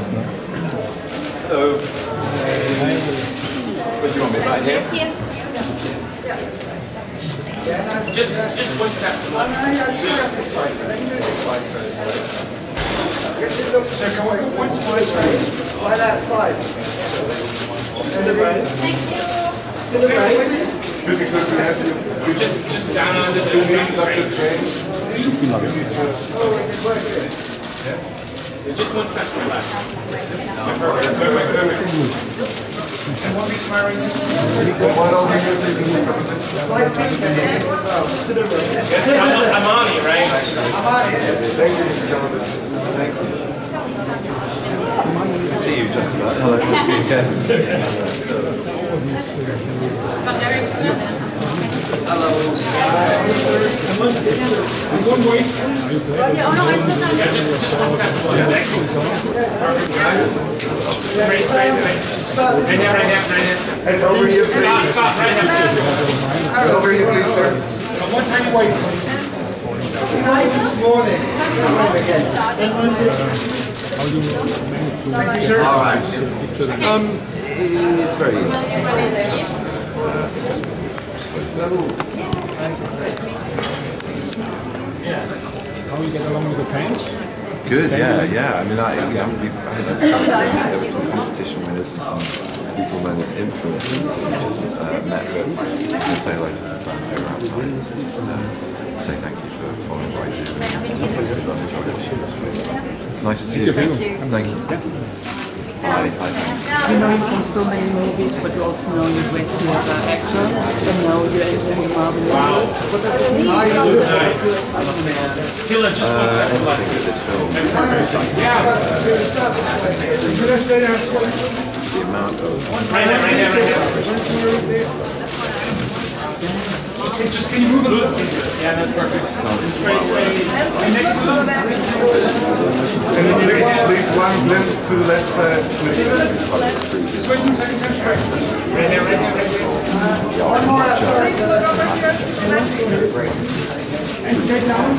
nice, no? Hello. What do you want me back here? Just one step to the left. So can we go once more right outside? To the right. Thank you. To the right. Just down on the just one step to the left. Perfect. And one piece right here. I'm on it, right? I'm on it. Thank you. I see you just about. Hello, good to see you again. Hello. One way. Just one step. Thank you so much. Right here. And over here, please. Stop, right here. Over here, please, sir. One tiny way, please. This morning. Thank you, sir. All right. It's very easy. How you get along with the fans? Good, yeah. I mean, there was some competition winners and some people known as influencers that we just met with and say hello to some fans who are outside. Just say thank you for following what I do and posted on the enjoyed it. Nice to see you. Thank you. Bye. You know him from so many movies, but you also know him as an actor, and now you're entering the Marvel universe. What does it mean? Everything with this film is very exciting. The amount of... Right here. Just can you move a little? Yeah, that's perfect. And please one glimpse to the left side. Just wait a second. Right here. One more. And straight down.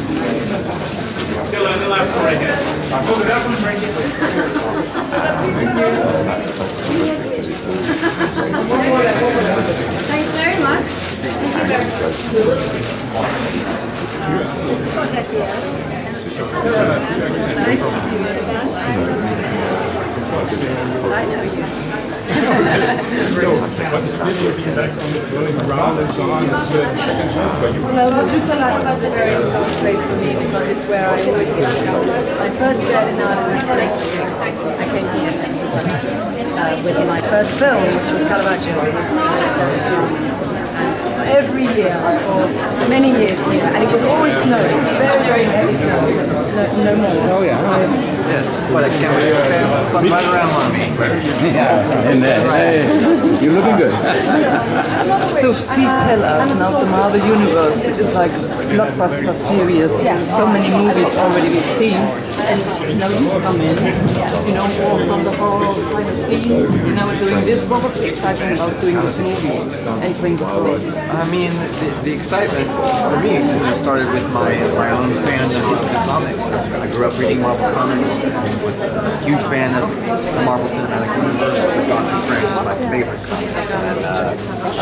Still on the left side right here. Move it up and right here. Thanks very much. Thank you very much. Nice to see you again. Well, Superlast was a very important place for me because it's where I always get my first Berlinale in 1986. I came here to Superlast with my first film, which was Caravaggio. Every year for many years here, and it was always snowing, very heavy snow. No more. Oh yeah. Yes, but I can't wait for fans spun right around on me. Yeah, and hey, you're looking good. So please tell us now the Marvel universe, which is like blockbuster series, so many movies already we've seen, and now you come in, you know, more from the whole kind of scene, you know, doing this. What was the excitement about doing this movie, entering the film? I mean, the excitement for me started with my own fandom of the comics. I grew up reading Marvel comics and was a huge fan of the Marvel Cinematic Universe. Doctor Strange is my favorite comic.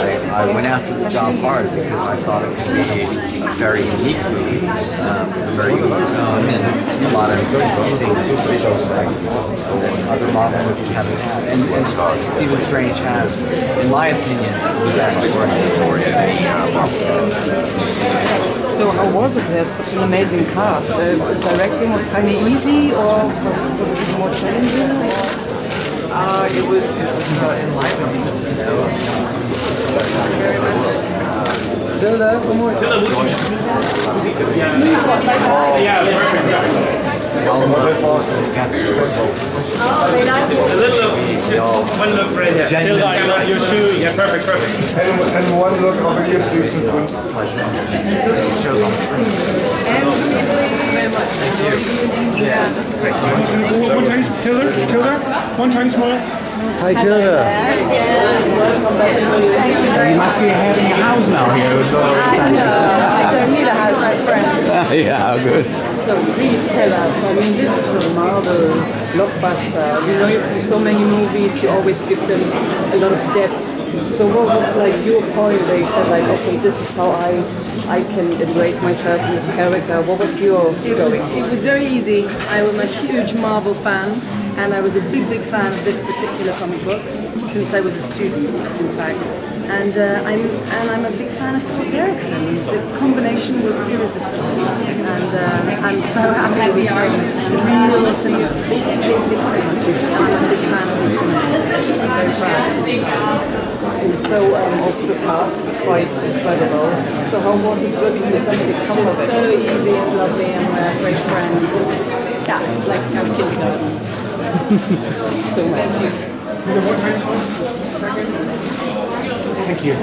And I went after the job hard because I thought it would be a very unique movie, very unique tone, and a lot of interesting visual effects that other Marvel movies haven't. And Stephen Strange has, in my opinion, the best story. So how was it? There's such an amazing cast. Directing was kind of easy, or was it more challenging? It was enlivening, you know. Still there? One more. A little look, just one look right here. Still like your shoe. Yeah, perfect. And one look over here, please. This one. It shows on the screen. Thank you. Yeah. Thanks so much. One tiny Tilda. One tiny smile. Hi, Tilda. You must be having a house now here. I don't need a house. friends. Yeah, good. So please tell us, I mean, this is a Marvel blockbuster. You know, so many movies, you always give them a lot of depth. So what was like your point where you said like, okay, this is how I can embrace myself in this character? What was your going? It was very easy. I am a huge Marvel fan, and I was a big fan of this particular comic book since I was a student, in fact. And I'm a big fan of Scott Derrickson. The combination was irresistible, and I'm so happy it was real cinema, big cinema. And I'm a big fan of big cinema. I'm very proud. And so also the cast is quite incredible. So how was it working with them? Just so easy and lovely, and we're great friends. Yeah, it's like kind of kindergarten. So much. Thank you.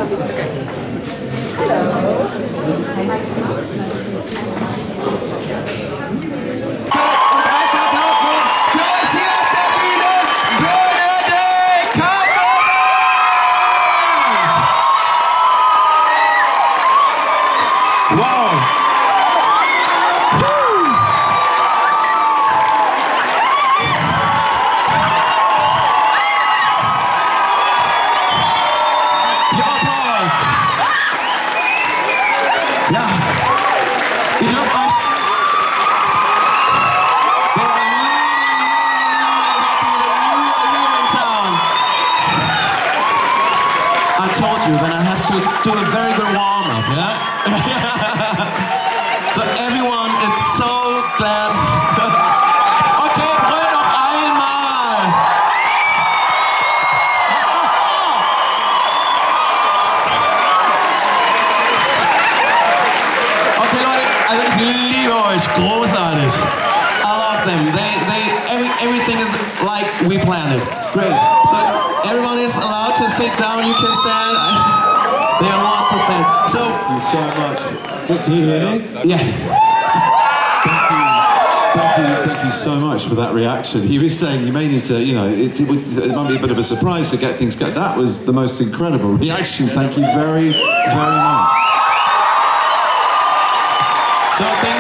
Then I have to do a very good warm-up, yeah? So everyone is so glad. Okay, brüll noch einmal! Okay, Leute, also ich liebe euch, großartig. I love them. Everything is like we planned it. Great. So everyone is allowed to sit down. You can stand. There are lots of fans. So Thank you so much. Can you hear me? yeah. Thank you so much for that reaction. He was saying you may need to, you know, it might be a bit of a surprise to get things going. That was the most incredible reaction. Thank you very, very much. So I think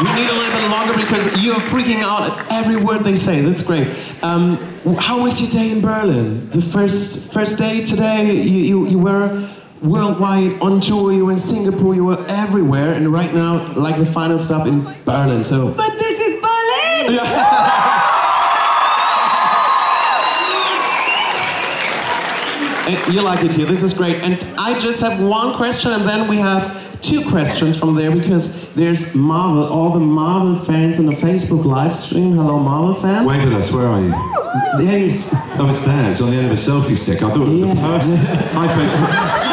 we need a little bit longer because you are freaking out at every word they say. That's great. How was your day in Berlin? The first day today? You were worldwide on tour. You were in Singapore. You were everywhere, and right now, like the final stop in Berlin. So. But this is Berlin. You like it here. This is great. And I just have one question, and then we have two questions from there because there's Marvel, all the Marvel fans on the Facebook live stream. Hello, Marvel fans. Wave at us, where are you? Yes. Oh, it's there. It's on the end of a selfie stick. I thought it was a person. Hi, Facebook.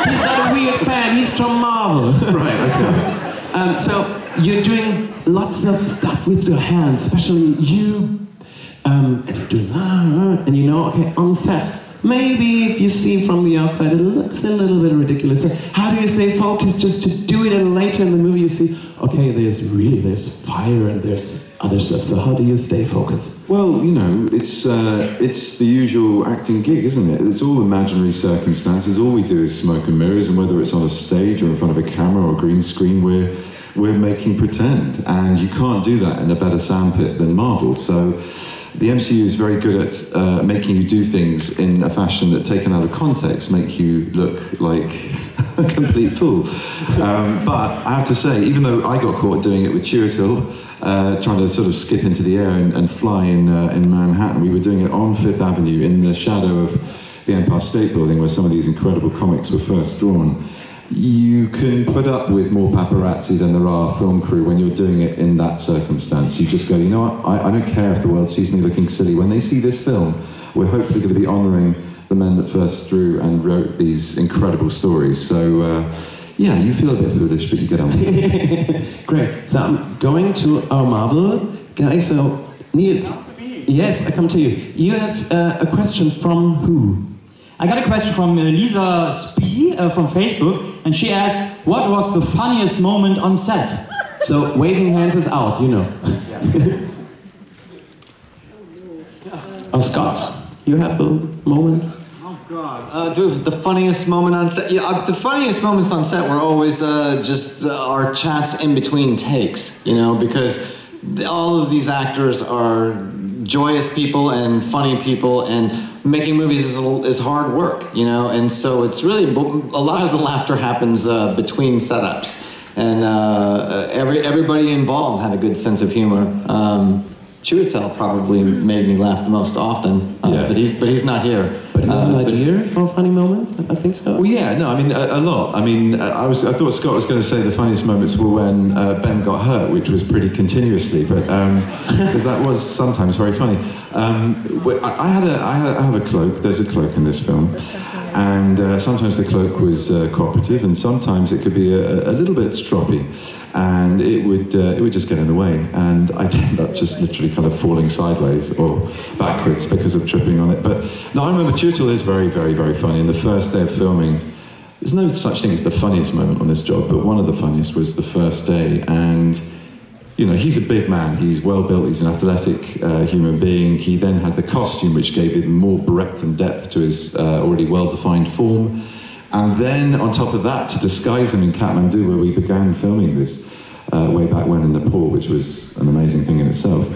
He's not a weird fan. He's from Marvel. Right, okay. So you're doing lots of stuff with your hands, especially you. And you're doing and you know, okay, on set. Maybe if you see from the outside, it looks a little bit ridiculous. So how do you stay focused just to do it, and later in the movie you see, okay, there's fire and there's other stuff. So how do you stay focused? Well, you know, it's the usual acting gig, isn't it? It's all imaginary circumstances. All we do is smoke and mirrors, and whether it's on a stage or in front of a camera or a green screen, we're making pretend, and you can't do that in a better sandpit than Marvel. So. The MCU is very good at making you do things in a fashion that, taken out of context, make you look like a complete fool. But I have to say, even though I got caught doing it with Chiwetel, trying to sort of skip into the air and fly in Manhattan, we were doing it on Fifth Avenue in the shadow of the Empire State Building, where some of these incredible comics were first drawn. You can put up with more paparazzi than there are film crew when you're doing it in that circumstance. You just go, you know what, I don't care if the world sees me looking silly. When they see this film, we're hopefully going to be honouring the men that first drew and wrote these incredible stories. So, yeah, you feel a bit foolish, but you get on with it. Great. So I'm going to our Marvel guy. So, Niels, yes, I come to you. You have a question from who? I got a question from Lisa Spee from Facebook, and she asks, what was the funniest moment on set? So, waving hands is out, you know. Oh, Scott, you have a moment? God, dude, the funniest moment on set. Yeah, the funniest moments on set were always just our chats in between takes. You know, because all of these actors are joyous people and funny people, and making movies is hard work. You know, and so it's really a lot of the laughter happens between setups, and everybody involved had a good sense of humor. Chiwetel probably made me laugh the most often, but he's not here. But you have an idea for a funny moment? I think so. Well, yeah, no, I mean a lot. I mean, I thought Scott was going to say the funniest moments were when Ben got hurt, which was pretty continuously, but because that was sometimes very funny. I have a cloak. There's a cloak in this film, and sometimes the cloak was cooperative, and sometimes it could be a little bit stroppy. And it would just get in the way, and I'd end up just literally kind of falling sideways or backwards because of tripping on it. But no, I remember Chiwetel is very, very, very funny. And the first day of filming, there's no such thing as the funniest moment on this job, but one of the funniest was the first day. And you know, he's a big man. He's well built. He's an athletic human being. He then had the costume, which gave him more breadth and depth to his already well-defined form. And then, on top of that, to disguise him in Kathmandu, where we began filming this way back when in Nepal, which was an amazing thing in itself,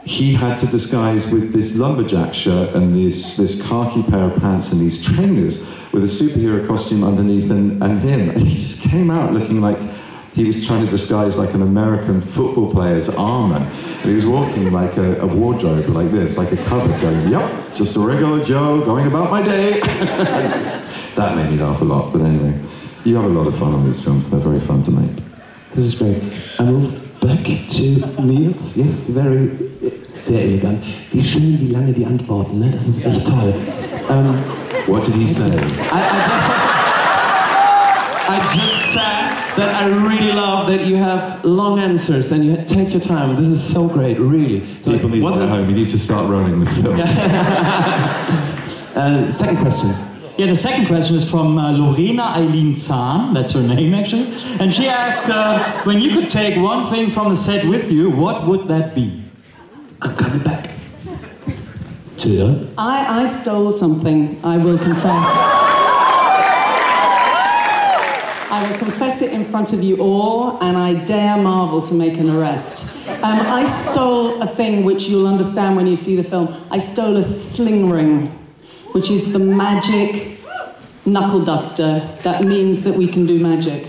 he had to disguise with this lumberjack shirt and this khaki pair of pants and these trainers with a superhero costume underneath and him. And he just came out looking like he was trying to disguise like an American football player's armor. And he was walking like a wardrobe like this, like a cupboard, going, "Yep, just a regular Joe going about my day." That made me laugh a lot, but anyway, you have a lot of fun on these films. They're very fun to make. This is great. I move back to Niels. Yes, very, sehr elegant. Wie schön, wie lange die Antworten, ne? Das ist echt toll. What did he say? I just said that I really love that you have long answers and you take your time. This is so great, really. People need to go home. You need to start rolling the film. Second question. Yeah, the second question is from Lorena Eileen Zahn, that's her name actually. And she asks, when you could take one thing from the set with you, what would that be? I'm coming back. I stole something, I will confess. I will confess it in front of you all, and I dare Marvel to make an arrest. I stole a thing which you'll understand when you see the film. I stole a sling ring, which is the magic knuckle duster that means that we can do magic.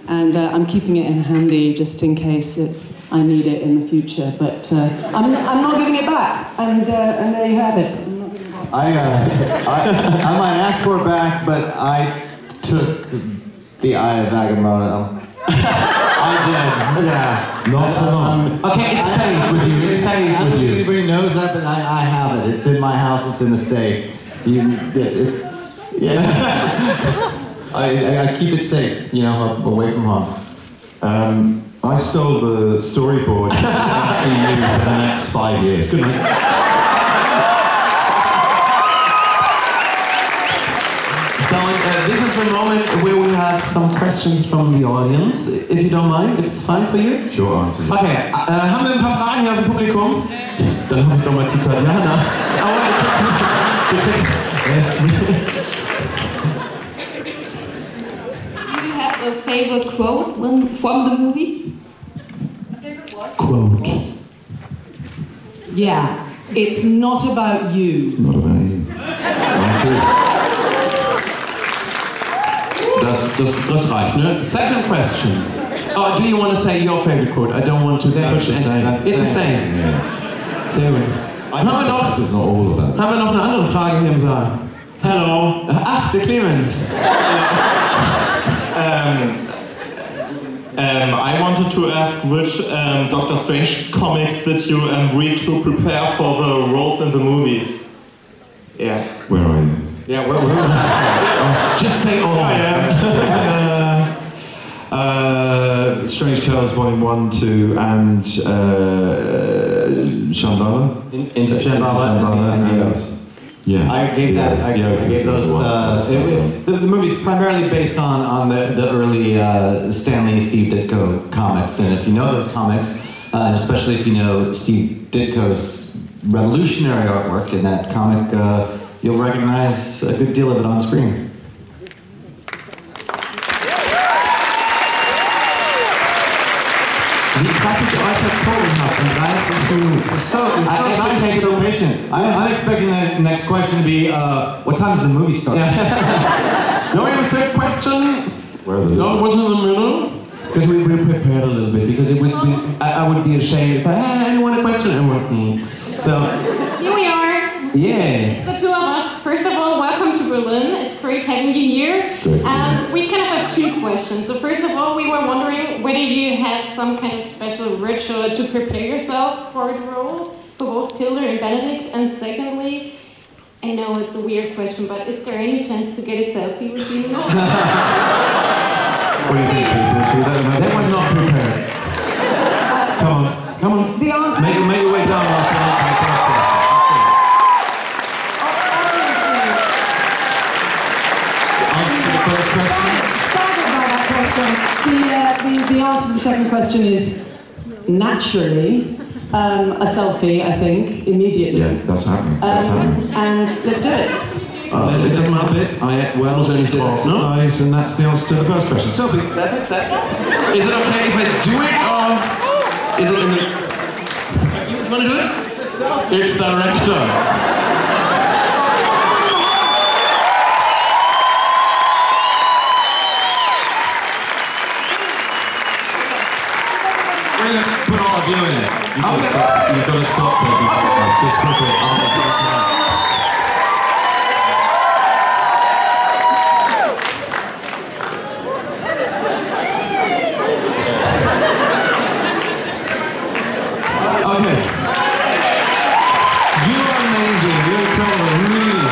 And I'm keeping it in handy just in case I need it in the future. But I'm not giving it back, and there you have it. I might ask for it back, but I took the Eye of Agamemnon. I did, yeah. Not for long. Okay, it's safe with you. It's safe I don't with think you. anybody knows that, but I have it. It's in my house. It's in the safe. I keep it safe, you know, away from home. I stole the storyboard to see you for the next 5 years. Good night. So this is a moment where we have some questions from the audience, if you don't mind, if it's fine for you. Sure, answer. Okay, haben wir ein paar Fragen hier aus dem Publikum? Dann habe ich doch mal zu Tatjana. Do you have a favorite quote from the movie? A favorite what? Quote. Yeah, it's not about you. It's not about you. Das reicht, ne? Second question. Oh, do you want to say your favorite quote? I don't want to push it. It's the same. Yeah. Sehr gut. Haben wir noch eine andere Frage hier im Saal? Hello. Ach, der Clemens. I wanted to ask which Doctor Strange comics did you read to prepare for the roles in the movie? Yeah. Where are you? Yeah, where are you? Just say all. Strange Tales Volume 1, 2, and Shambhala? Into Shambhala. Yeah. I gave that. I gave those. The movie's primarily based on the early Stanley and Steve Ditko comics, and if you know those comics, and especially if you know Steve Ditko's revolutionary artwork in that comic, you'll recognize a good deal of it on screen. Wie was ich euch erzogen habe im 30. So patient. I'm expecting the next question to be, what time does the movie start? No, your third question? Where are the No, it was in the middle. Because we prepared a little bit, because it was, I would be ashamed if I want a question, and so. Here we are. Yeah. It's the two of us. First of all, welcome to Berlin. It's great having you here. We kind of have two questions. So first of all, we were wondering whether you had some kind of special ritual to prepare yourself for the role, for both Tilda and Benedict. And secondly, I know it's a weird question, but is there any chance to get a selfie with you? What do you think, people? That was not prepared. Come on. The answer Make your way down. The answer to the second question is naturally a selfie, I think, immediately. Yeah, that's happening. And let's do it. It doesn't matter. I ate well, only did exercise, and that's the answer to the first question. Sophie, is it okay if I do it, or is it in the... You want to do it? It's director. We're going to put all of you in it. You've got to stop taking photos. Just stop it. Okay. You're amazing. You're incredible. Really.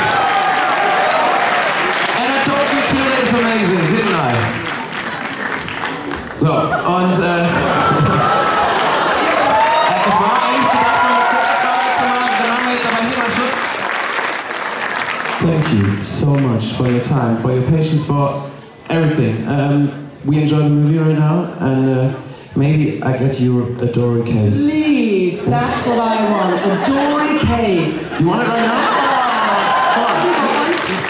And I told you too that it's amazing, didn't I? So, und thank you so much for your time, for your patience, for everything. We enjoy the movie right now, and maybe I get you a Dory case. Please, that's what I want. A Dory case. You want it right now?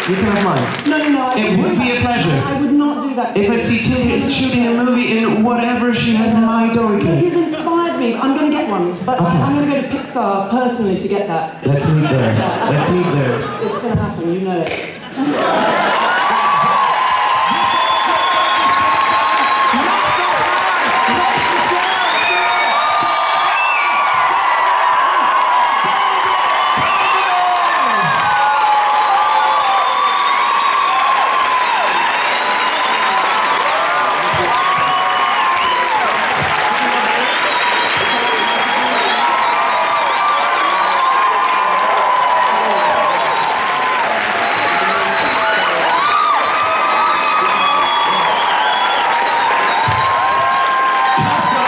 You can have mine. No. It would be a pleasure. I would not do that. If I see Tilda is shooting a movie in whatever, she has my Dory case. You've inspired me. I'm going to get one, but Okay. I'm going to go to Pixar personally to get that. Let's meet there. Let's meet there. It's going to happen. You know it.